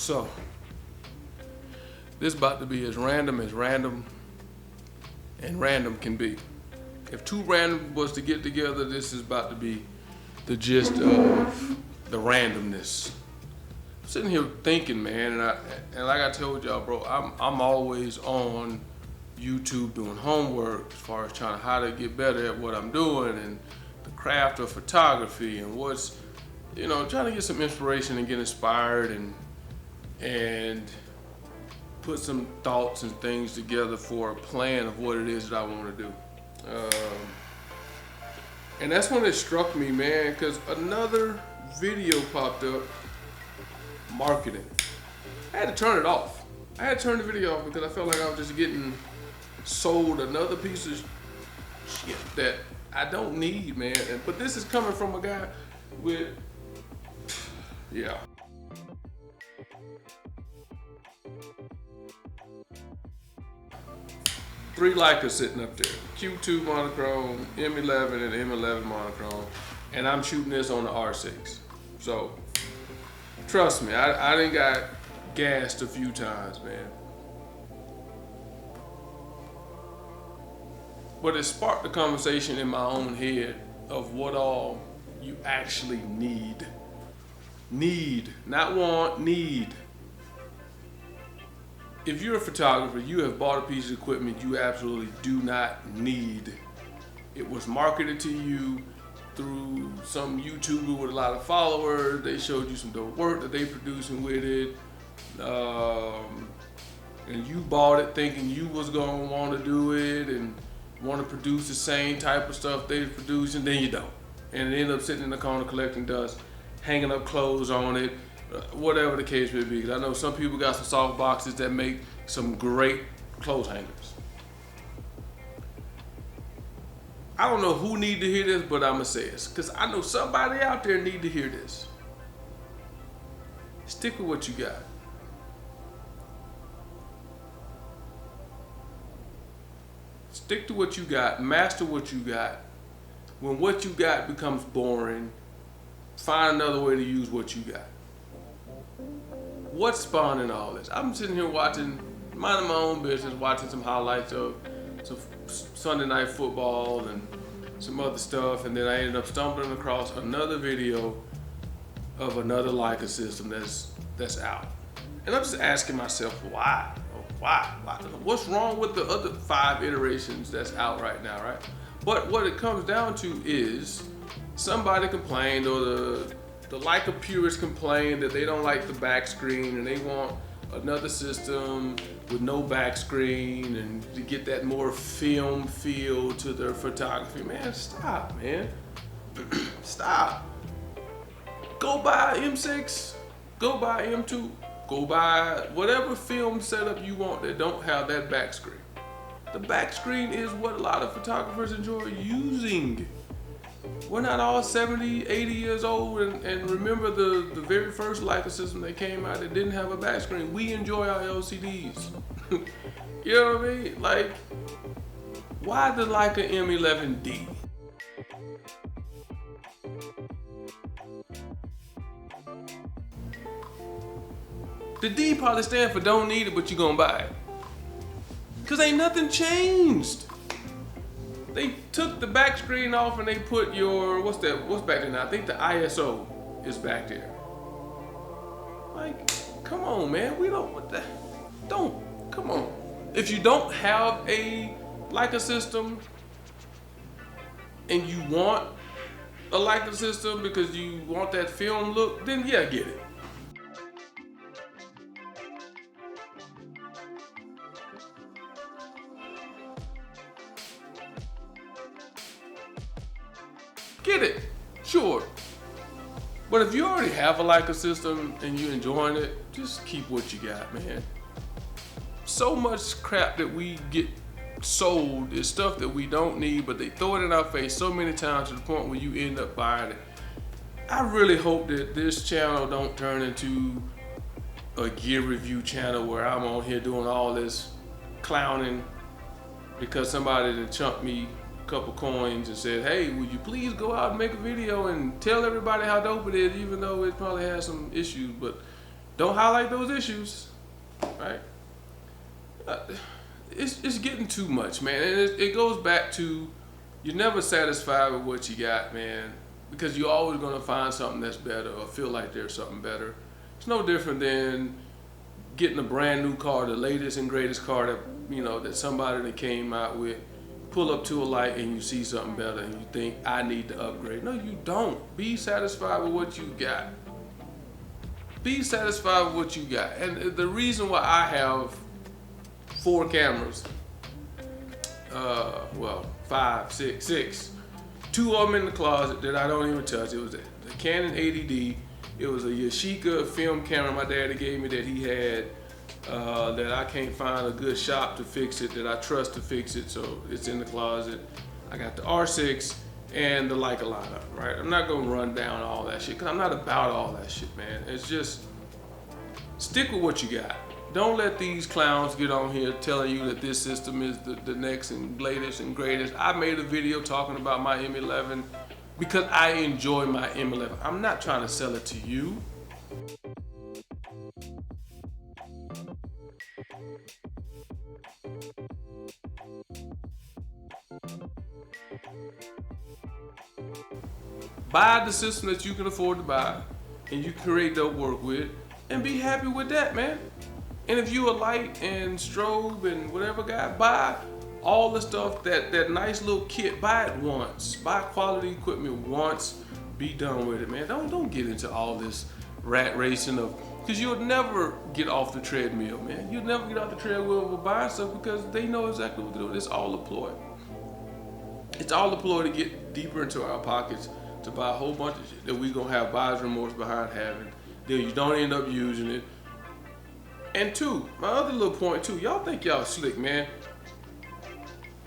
So, this is about to be as random and random can be. If two random was to get together, this is about to be the gist of the randomness. I'm sitting here thinking, man, and like I told y'all, bro, I'm always on YouTube doing homework as far as trying how to get better at what I'm doing and the craft of photography and what's, trying to get some inspiration and get inspired and put some thoughts and things together for a plan of what it is that I want to do. And that's when it struck me, man, because another video popped up, marketing. I had to turn it off. I had to turn the video off because I felt like I was just getting sold another piece of shit that I don't need, man. But this is coming from a guy with, yeah. Three Leicas sitting up there, Q2 monochrome, M11 and M11 monochrome, and I'm shooting this on the R6. So, trust me, I done got gassed a few times, man. But it sparked a conversation in my own head of what all you actually need. Need, not want, need. If you're a photographer, you have bought a piece of equipment you absolutely do not need. It was marketed to you through some YouTuber with a lot of followers. They showed you some dope work that they producing with it. And you bought it thinking you was gonna want to do it and want to produce the same type of stuff they produce, and then you don't. And it ends up sitting in the corner collecting dust, hanging up clothes on it, whatever the case may be. Because I know some people got some soft boxes that make some great clothes hangers. I don't know who need to hear this, but I'ma say this, because I know somebody out there need to hear this. Stick with what you got. Stick to what you got, master what you got. When what you got becomes boring, find another way to use what you got. What's spawning all this? I'm sitting here watching, minding my own business, watching some highlights of some Sunday night football and some other stuff, and then I ended up stumbling across another video of another Leica system that's out. And I'm just asking myself, why? Why? What's wrong with the other 5 iterations that's out right now, right? But what it comes down to is somebody complained, or the Leica purists complained that they don't like the back screen and they want another system with no back screen and to get that more film feel to their photography. Man, stop, man. Stop. Go buy M6, go buy M2, go buy whatever film setup you want that don't have that back screen. The back screen is what a lot of photographers enjoy using. We're not all 70, 80 years old and remember the very first Leica system that came out that didn't have a back screen. We enjoy our LCDs. You know what I mean? Like, why the Leica M11-D? The D probably stands for don't need it, but you gonna buy it. Cause ain't nothing changed. They took the back screen off and they put your, what's back there now? I think the ISO is back there. Like, come on, man. Come on. If you don't have a Leica system and you want a Leica system because you want that film look, then yeah, get it. Get it, sure. But if you already have a Leica system and you're enjoying it, just keep what you got, man. So much crap that we get sold is stuff that we don't need, but they throw it in our face so many times to the point where you end up buying it. I really hope that this channel don't turn into a gear review channel where I'm on here doing all this clowning because somebody done chunked me couple coins and said, hey, will you please go out and make a video and tell everybody how dope it is, even though it probably has some issues. But Don't highlight those issues, right? It's getting too much, man. And it goes back to you're never satisfied with what you got, man, because you're always gonna find something that's better or feel like there's something better. It's no different than getting a brand new car, the latest and greatest car that that somebody that came out with. Pull up to a light and you see something better and you think, I need to upgrade. No, you don't. Be satisfied with what you got. Be satisfied with what you got. And the reason why I have 4 cameras, well, 5, 6, 2 of them in the closet that I don't even touch. It was the Canon 80D. It was a Yashica film camera my daddy gave me that he had that I can't find a good shop to fix it, that I trust to fix it, so it's in the closet. I got the R6 and the Leica lineup, right? I'm not gonna run down all that shit, because I'm not about all that shit, man. It's just, stick with what you got. Don't let these clowns get on here telling you that this system is the next and latest and greatest. I made a video talking about my M11 because I enjoy my M11. I'm not trying to sell it to you. Buy the system that you can afford to buy and you create dope work with, and be happy with that, man. And if you a light and strobe and whatever guy, buy all the stuff, that nice little kit. Buy it once. Buy quality equipment once. Be done with it, man. Don't get into all this rat racing of, because you'll never get off the treadmill, man. You'll never get off the treadmill with buying stuff, because they know exactly what to do. It's all a ploy. It's all a ploy to get deeper into our pockets, to buy a whole bunch of shit that we gonna have buyer's remorse behind having. Then you don't end up using it. And 2, my other little point too, y'all think y'all slick, man.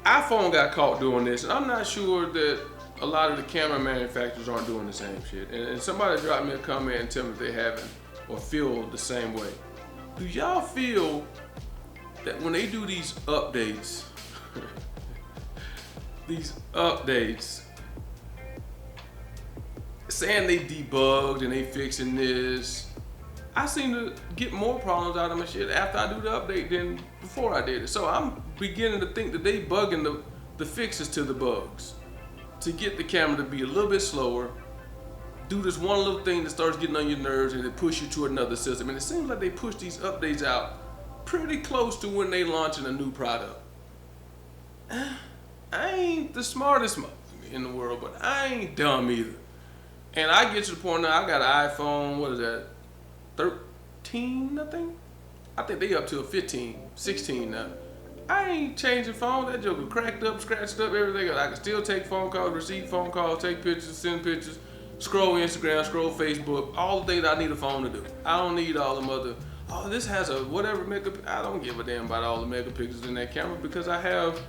iPhone got caught doing this, and I'm not sure that a lot of the camera manufacturers aren't doing the same shit. And somebody drop me a comment and tell me if they haven't or feel the same way. Do y'all feel that when they do these updates, saying they debugged and they fixing this, I seem to get more problems out of my shit after I do the update than before I did it. So I'm beginning to think that they bugging the fixes to the bugs to get the camera to be a little bit slower, do this one little thing that starts getting on your nerves, and it push you to another system. And it seems like they push these updates out pretty close to when they launching a new product. I ain't the smartest in the world, but I ain't dumb either. And I get to the point now, I got an iPhone, what is that, 13, I think? I think they up to a 15, 16 now. I ain't changing phone. That joker cracked up, scratched up, everything. I can still take phone calls, receive phone calls, take pictures, send pictures, scroll Instagram, scroll Facebook, all the things I need a phone to do. I don't need all them other, oh, this has a whatever megapixel. I don't give a damn about all the megapixels in that camera, because I have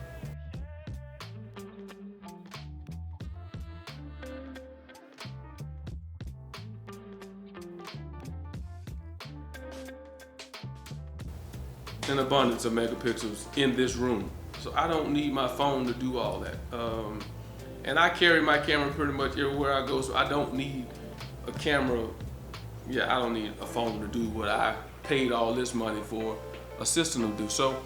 an abundance of megapixels in this room. So I don't need my phone to do all that. And I carry my camera pretty much everywhere I go, so I don't need a camera. Yeah, I don't need a phone to do what I paid all this money for a system to do. So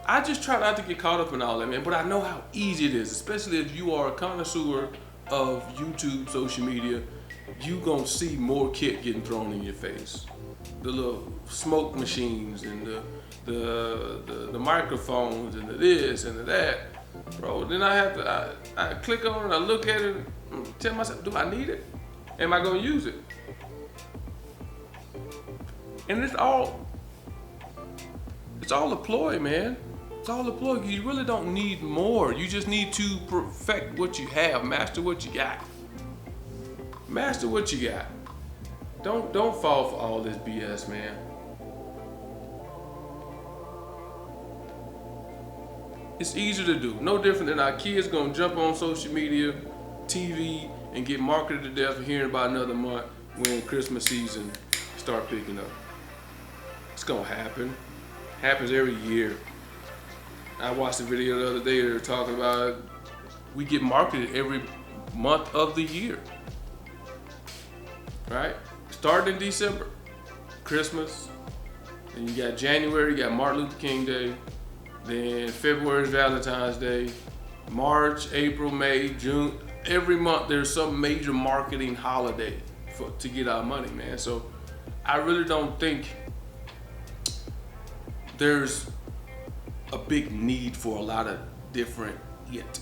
I just try not to get caught up in all that, man. But I know how easy it is, especially if you are a connoisseur of YouTube, social media. You gonna see more kit getting thrown in your face. The little smoke machines and the microphones and the this and the that, bro. Then I have to, I click on it, I look at it, and tell myself, do I need it? Am I gonna use it? And it's all a ploy, man. It's all a ploy. You really don't need more. You just need to perfect what you have, master what you got. Master what you got. Don't fall for all this BS, man. It's easier to do. No different than our kids gonna jump on social media, TV, and get marketed to death for hearing about another month when Christmas season start picking up. It's gonna happen. Happens every year. I watched a video the other day. They were talking about we get marketed every month of the year, right? Starting in December. Christmas. Then you got January, you got Martin Luther King Day. Then February is Valentine's Day. March, April, May, June. Every month there's some major marketing holiday to get our money, man. So I really don't think there's a big need for a lot of different yet.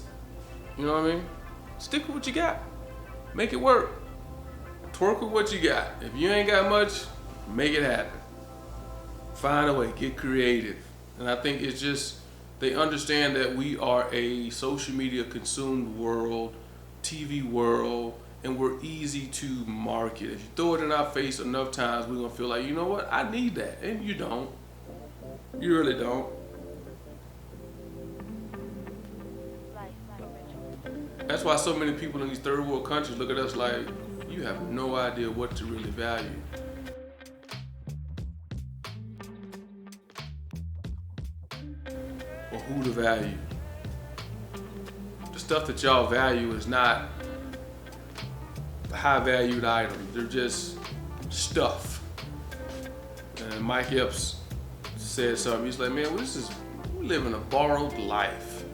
You know what I mean? Stick with what you got. Make it work. Twerk with what you got. If you ain't got much, make it happen. Find a way, get creative. And I think it's just, they understand that we are a social media consumed world, TV world, and we're easy to market. If you throw it in our face enough times, we're gonna feel like, you know what, I need that. And you don't. You really don't. That's why so many people in these third world countries look at us like, you have no idea what to really value. Or who to value. The stuff that y'all value is not high valued items. They're just stuff. And Mike Epps said something. He's like, man, we're living a borrowed life.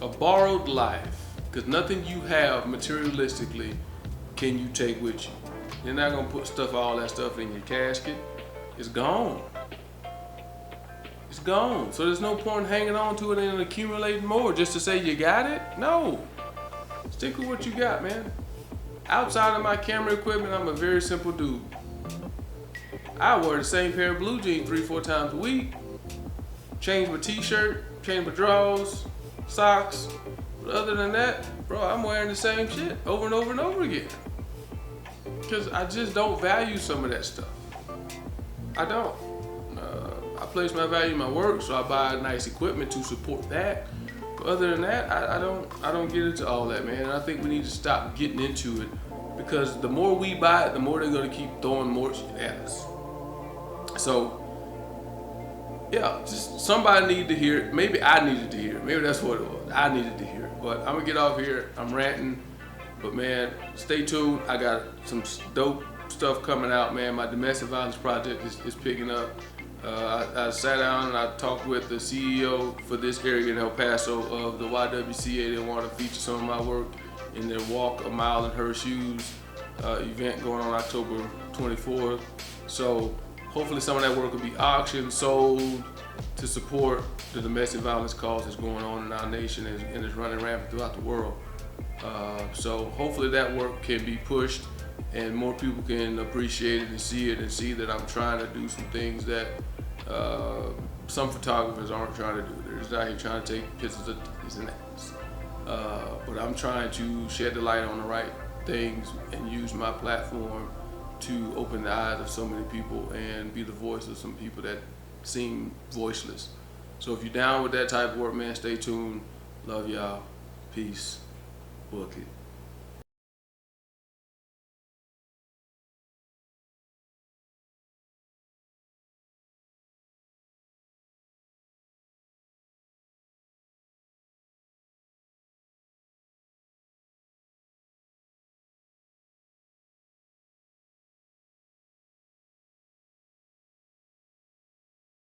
A borrowed life. Because nothing you have materialistically can you take with you. You're not gonna put all that stuff in your casket. It's gone. It's gone. So there's no point hanging on to it and accumulating more just to say you got it. No. Stick with what you got, man. Outside of my camera equipment, I'm a very simple dude. I wear the same pair of blue jeans 3-4 times a week. Change my t-shirt, change my drawers, socks. But other than that, bro, I'm wearing the same shit over and over and over again. Because I just don't value some of that stuff. I don't. I place my value in my work, so I buy nice equipment to support that. But other than that, I don't get into all that, man. And I think we need to stop getting into it, because the more we buy it, the more they're gonna keep throwing more shit at us. So, yeah, just somebody needed to hear it. Maybe I needed to hear it. Maybe that's what it was. I needed to hear it. But I'm gonna get off here. I'm ranting. But man, stay tuned. I got some dope stuff coming out, man. My domestic violence project is picking up. I sat down and I talked with the CEO for this area in El Paso of the YWCA. They want to feature some of my work in their Walk a Mile in Her Shoes event going on October 24th. So hopefully some of that work will be auctioned, sold to support the domestic violence cause that's going on in our nation and is running rampant throughout the world. So hopefully that work can be pushed and more people can appreciate it and see that I'm trying to do some things that some photographers aren't trying to do. They're just out here trying to take pictures of this and that. But I'm trying to shed the light on the right things and use my platform to open the eyes of so many people and be the voice of some people that seem voiceless. So if you're down with that type of work, man, stay tuned. Love y'all. Peace. Book it.